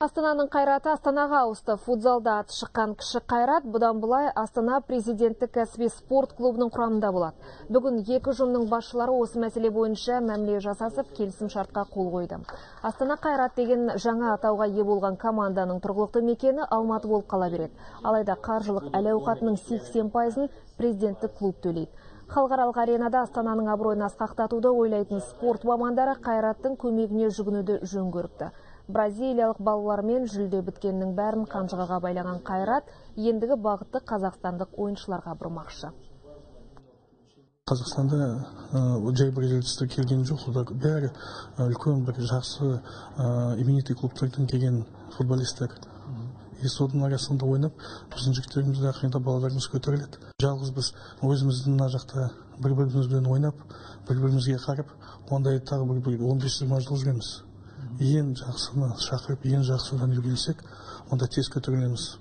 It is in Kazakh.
Астананың қайраты Астанаға ауысты. Футзалда аты шыққан кіші қайрат бұдан былай Астана президенттік кәсіби спорт клубының құрамында болады. Бүгін екі ұжымның басшылары осы мәселе бойынша мәміле жасасып, келісім шартқа қол қойды. Астана қайрат деген жаңа атауға ие болған команданың тұрғылықты мекені Алматы болып қала береді. Алайда қаржылық әл-ауқатының 80%-ын президенттік клуб төлейді. Халықаралық аренада Астананың абыройын асқақтатуды ойлайтын спорт мамандары қайраттың көмегіне жүгінуді жөн көріпті. Бразилиялық балалармен жүлде біткеннің бәрін қанжығаға байлаған қайрат ендігі бағытты қазақстандық ойыншыларға бұрмақшы. Қазақстанда жай бразильцтер келген жоқ, бәрі үлкен бір жақсы именитый клубтардан келген футболисттер. Соның арасында ойнап, біздің жігіттеріміз ақырында балаларымыз көтеріледі. Жалғыз біз өзіміздің мына жақта бір-бірімізбен ойнап, бір-бірімізге қарап, ондай тағы бір 15-20 жыл жүреміз. Ең жақсыны шақырып, ең жақсыдан үйренсек, онда тез көтерілеміз.